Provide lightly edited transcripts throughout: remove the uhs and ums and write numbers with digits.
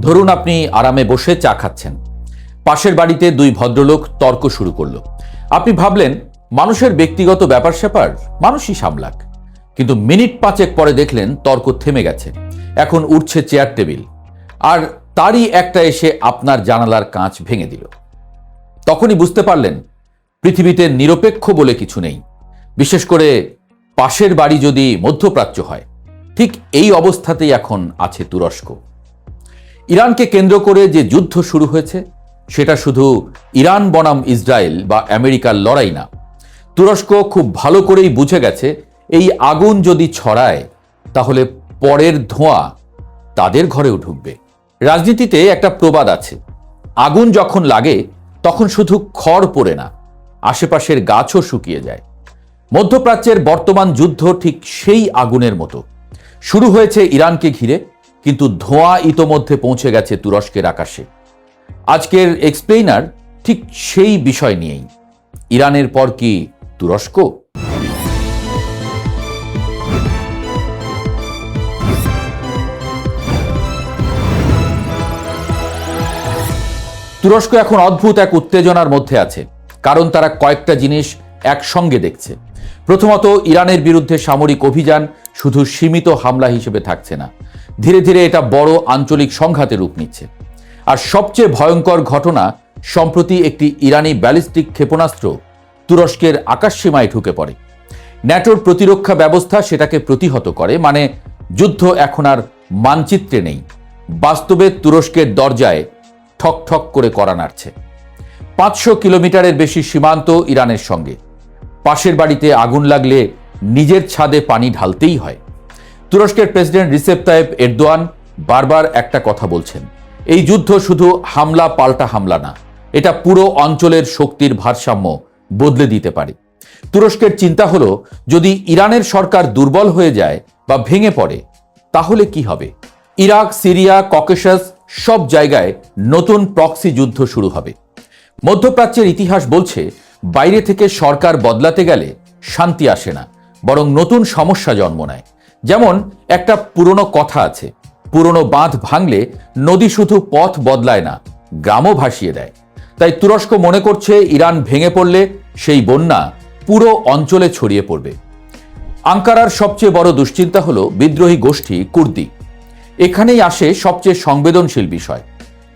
ধরুন আপনি আরামে বসে চা খাচ্ছেন, পাশের বাড়িতে দুই ভদ্রলোক তর্ক শুরু করলো। আপনি ভাবলেন মানুষের ব্যক্তিগত ব্যাপার স্যাপার মানুষই সামলাক, কিন্তু মিনিট পাঁচেক পরে দেখলেন তর্ক থেমে গেছে। এখন উঠছে চেয়ার টেবিল, আর তারই একটা এসে আপনার জানালার কাঁচ ভেঙে দিল। তখনই বুঝতে পারলেন পৃথিবীতে নিরপেক্ষ বলে কিছু নেই, বিশেষ করে পাশের বাড়ি যদি মধ্যপ্রাচ্য হয়। ঠিক এই অবস্থাতেই এখন আছে তুরস্ক। ইরানকে কেন্দ্র করে যে যুদ্ধ শুরু হয়েছে সেটা শুধু ইরান বনাম ইসরায়েল বা আমেরিকার লড়াই না। তুরস্ক খুব ভালো করেই বুঝে গেছে এই আগুন যদি ছড়ায় তাহলে পরের ধোঁয়া তাদের ঘরেও ঢুকবে। রাজনীতিতে একটা প্রবাদ আছে, আগুন যখন লাগে তখন শুধু খড় পড়ে না, আশেপাশের গাছও শুকিয়ে যায়। মধ্যপ্রাচ্যের বর্তমান যুদ্ধ ঠিক সেই আগুনের মতো। শুরু হয়েছে ইরানকে ঘিরে, কিন্তু ধোঁয়া ইতোমধ্যে পৌঁছে গেছে তুরস্কের আকাশে। আজকের এক্সপ্লেইনার ঠিক সেই বিষয় নিয়েই। ইরানের পর কি তুরস্ক? তুরস্ক এখন অদ্ভুত এক উত্তেজনার মধ্যে আছে, কারণ তারা কয়েকটা জিনিস একসঙ্গে দেখছে। প্রথমত, ইরানের বিরুদ্ধে সামরিক অভিযান শুধু সীমিত হামলা হিসেবে থাকছে না, ধীরে ধীরে এটা বড় আঞ্চলিক সংঘাতে রূপ নিচ্ছে। আর সবচেয়ে ভয়ঙ্কর ঘটনা, সম্প্রতি একটি ইরানি ব্যালিস্টিক ক্ষেপণাস্ত্র তুরস্কের আকাশসীমায় ঢুকে পড়ে। ন্যাটোর প্রতিরক্ষা ব্যবস্থা সেটাকে প্রতিহত করে, মানে যুদ্ধ এখন আর মানচিত্রে নেই, বাস্তবে তুরস্কের দরজায় ঠক ঠক করে কড়া নাড়ছে। 500 কিলোমিটারের বেশি সীমান্ত ইরানের সঙ্গে। পাশের বাড়িতে আগুন লাগলে নিজের ছাদে পানি ঢালতেই হয়। তুরস্কের প্রেসিডেন্ট রিসেপ তাইয়েপ এরদোয়ান বারবার একটা কথা বলছেন, এই যুদ্ধ শুধু হামলা পাল্টা হামলা না, এটা পুরো অঞ্চলের শক্তির ভারসাম্য বদলে দিতে পারে। তুরস্কের চিন্তা হলো, যদি ইরানের সরকার দুর্বল হয়ে যায় বা ভেঙে পড়ে তাহলে কি হবে? ইরাক, সিরিয়া, ককেশাস সব জায়গায় নতুন প্রক্সি যুদ্ধ শুরু হবে। মধ্যপ্রাচ্যের ইতিহাস বলছে, বাইরে থেকে সরকার বদলাতে গেলে শান্তি আসে না, বরং নতুন সমস্যা জন্ম নেয়। যেমন একটা পুরনো কথা আছে, পুরনো বাঁধ ভাঙলে নদী শুধু পথ বদলায় না, গ্রামও ভাসিয়ে দেয়। তাই তুরস্ক মনে করছে ইরান ভেঙে পড়লে সেই বন্যা পুরো অঞ্চলে ছড়িয়ে পড়বে। আঙ্কারার সবচেয়ে বড় দুশ্চিন্তা হলো বিদ্রোহী গোষ্ঠী কুর্দি। এখানেই আসে সবচেয়ে সংবেদনশীল বিষয়।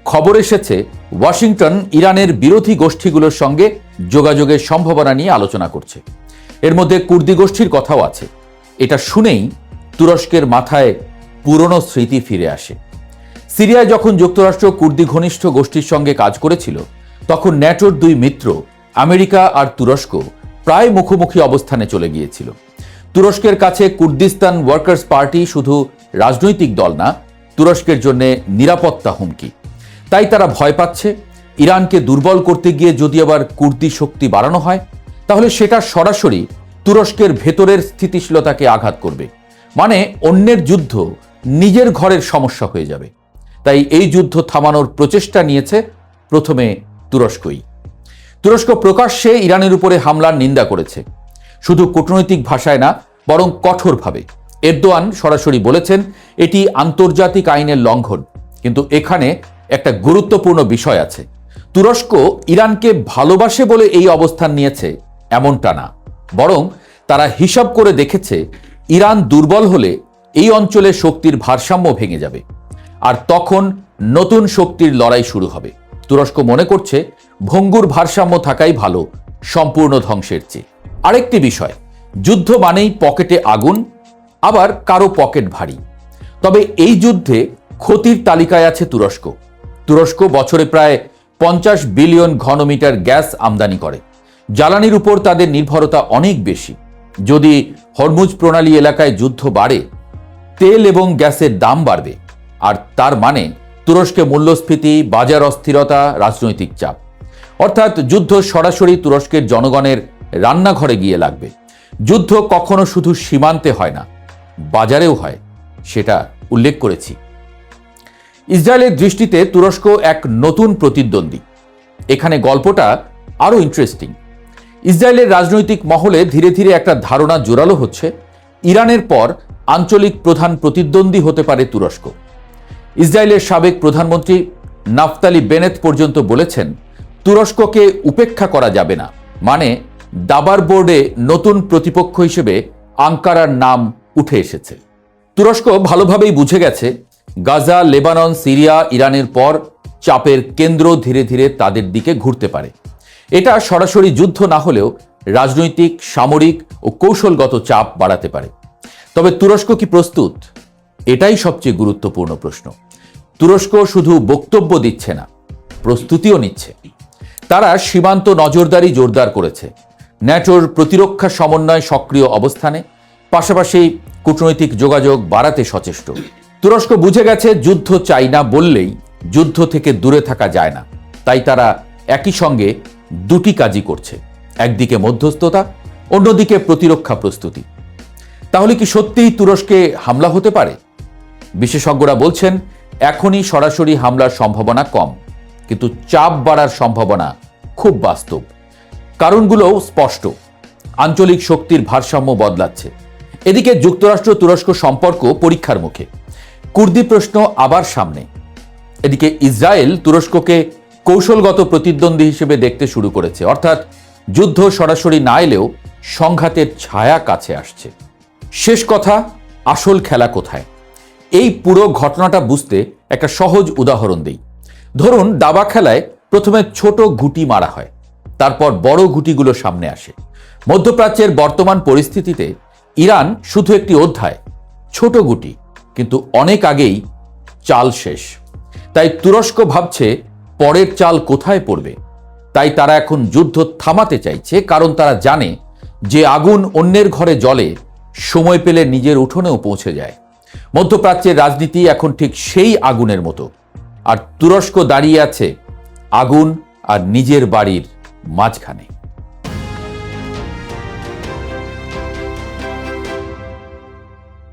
খবর এসেছে ওয়াশিংটন ইরানের বিরোধী গোষ্ঠীগুলোর সঙ্গে যোগাযোগের সম্ভাবনা নিয়ে আলোচনা করছে। এর মধ্যে কুর্দি গোষ্ঠীর কথাও আছে। এটা শুনেই তুরস্কের মাথায় পুরনো স্মৃতি ফিরে আসে। সিরিয়ায় যখন যুক্তরাষ্ট্র কুর্দি ঘনিষ্ঠ গোষ্ঠীর সঙ্গে কাজ করেছিল, তখন ন্যাটোর দুই মিত্র আমেরিকা আর তুরস্ক প্রায় মুখোমুখি অবস্থানে চলে গিয়েছিল। তুরস্কের কাছে কুর্দিস্তান ওয়ার্কার্স পার্টি শুধু রাজনৈতিক দল না, তুরস্কের জন্য নিরাপত্তা হুমকি। তাই তারা ভয় পাচ্ছে ইরানকে দুর্বল করতে গিয়ে যদি আবার কুর্দি শক্তি বাড়ানো হয়, তাহলে সেটা সরাসরি তুরস্কের ভেতরের স্থিতিশীলতাকে আঘাত করবে, মানে অন্যের যুদ্ধ নিজের ঘরের সমস্যা হয়ে যাবে। তাই এই যুদ্ধ থামানোর প্রচেষ্টা নিয়েছে প্রথমে তুরস্কই। তুরস্ক প্রকাশ্যে ইরানের উপরে হামলার নিন্দা করেছে, শুধু কূটনৈতিক ভাষায় না, বরং কঠোরভাবে। এরদোয়ান সরাসরি বলেছেন এটি আন্তর্জাতিক আইনের লঙ্ঘন। কিন্তু এখানে একটা গুরুত্বপূর্ণ বিষয় আছে, তুরস্ক ইরানকে ভালোবাসে বলে এই অবস্থান নিয়েছে এমনটা না, বরং তারা হিসাব করে দেখেছে ইরান দুর্বল হলে এই অঞ্চলে শক্তির ভারসাম্য ভেঙে যাবে, আর তখন নতুন শক্তির লড়াই শুরু হবে। তুরস্ক মনে করছে ভঙ্গুর ভারসাম্য থাকাই ভালো সম্পূর্ণ ধ্বংসের চেয়ে। আরেকটি বিষয়, যুদ্ধ মানেই পকেটে আগুন, আবার কারো পকেট ভারী। তবে এই যুদ্ধে ক্ষতির তালিকায় আছে তুরস্ক। তুরস্ক বছরে প্রায় 50 বিলিয়ন ঘনমিটার গ্যাস আমদানি করে। জ্বালানির উপর তাদের নির্ভরতা অনেক বেশি। যদি হরমুজ প্রণালী এলাকায় যুদ্ধ বাড়ে, তেল এবং গ্যাসের দাম বাড়বে, আর তার মানে তুরস্কে মূল্যস্ফীতি, বাজার অস্থিরতা, রাজনৈতিক চাপ। অর্থাৎ যুদ্ধ সরাসরি তুরস্কের জনগণের রান্নাঘরে গিয়ে লাগবে। যুদ্ধ কখনো শুধু সীমান্তে হয় না, বাজারেও হয়, সেটা উল্লেখ করেছি। ইসরায়েলের দৃষ্টিতে তুরস্ক এক নতুন প্রতিদ্বন্দ্বী। এখানে গল্পটা আরো ইন্টারেস্টিং। ইসরায়েলের রাজনৈতিক মহলে ধীরে ধীরে একটা ধারণা জোরালো হচ্ছে, ইরানের পর আঞ্চলিক প্রধান প্রতিদ্বন্দ্বী হতে পারে তুরস্ক। ইসরায়েলের সাবেক প্রধানমন্ত্রী নাফতালি বেনেত পর্যন্ত বলেছেন, তুরস্ককে উপেক্ষা করা যাবে না, মানে দাবার বোর্ডে নতুন প্রতিপক্ষ হিসেবে আঙ্কারার নাম উঠে এসেছে। তুরস্ক ভালোভাবেই বুঝে গেছে গাজা, লেবানন, সিরিয়া, ইরানের পর চাপের কেন্দ্র ধীরে ধীরে তাদের দিকে ঘুরতে পারে। এটা সরাসরি যুদ্ধ না হলেও রাজনৈতিক, সামরিক ও কৌশলগত চাপ বাড়াতে পারে। তবে তুরস্ক কি প্রস্তুত? এটাই সবচেয়ে গুরুত্বপূর্ণ প্রশ্ন। তুরস্ক শুধু বক্তব্য দিচ্ছে না, প্রস্তুতিও নিচ্ছে। তারা সীমান্ত নজরদারি জোরদার করেছে, ন্যাটোর প্রতিরক্ষা সমন্বয় সক্রিয় অবস্থানে, পাশাপাশি কূটনৈতিক যোগাযোগ বাড়াতে সচেষ্ট। তুরস্ক বুঝে গেছে যুদ্ধ চাই না বললেই যুদ্ধ থেকে দূরে থাকা যায় না। তাই তারা একই সঙ্গে দুটি কাজই করছে, একদিকে মধ্যস্থতা, অন্যদিকে প্রতিরক্ষা প্রস্তুতি। তাহলে কি সত্যিই তুরস্কে হামলা হতে পারে? বিশেষজ্ঞরা বলছেন এখনই সরাসরি হামলার সম্ভাবনা কম, কিন্তু চাপ বাড়ার সম্ভাবনা খুব বাস্তব। কারণগুলোও স্পষ্ট। আঞ্চলিক শক্তির ভারসাম্য বদলাচ্ছে। এদিকে যুক্তরাষ্ট্র তুরস্ক সম্পর্ক পরীক্ষার মুখে, কুর্দি প্রশ্ন আবার সামনে। এদিকে ইসরায়েল তুরস্ককে কৌশলগত প্রতিদ্বন্দ্বী হিসেবে দেখতে শুরু করেছে, অর্থাৎ যুদ্ধ সরাসরি না এলেও সংঘাতের ছায়া কাছে আসছে। শেষ কথা, আসল খেলা কোথায়? এই পুরো ঘটনাটা বুঝতে একটা সহজ উদাহরণ দেই। ধরুন দাবা খেলায় প্রথমে ছোট গুটি মারা হয়, তারপর বড় গুটিগুলো সামনে আসে। মধ্যপ্রাচ্যের বর্তমান পরিস্থিতিতে ইরান শুধু একটি অধ্যায়, ছোট গুটি, কিন্তু অনেক আগেই চাল শেষ। তাই তুরস্ক ভাবছে পরের চাল কোথায় পড়বে। তাই তারা এখন যুদ্ধ থামাতে চাইছে, কারণ তারা জানে যে আগুন অন্যের ঘরে জ্বলে, সময় পেলে নিজের উঠোনেও পৌঁছে যায়। মধ্যপ্রাচ্যের রাজনীতি এখন ঠিক সেই আগুনের মতো, আর তুরস্ক দাঁড়িয়ে আছে আগুন আর নিজের বাড়ির মাঝখানে।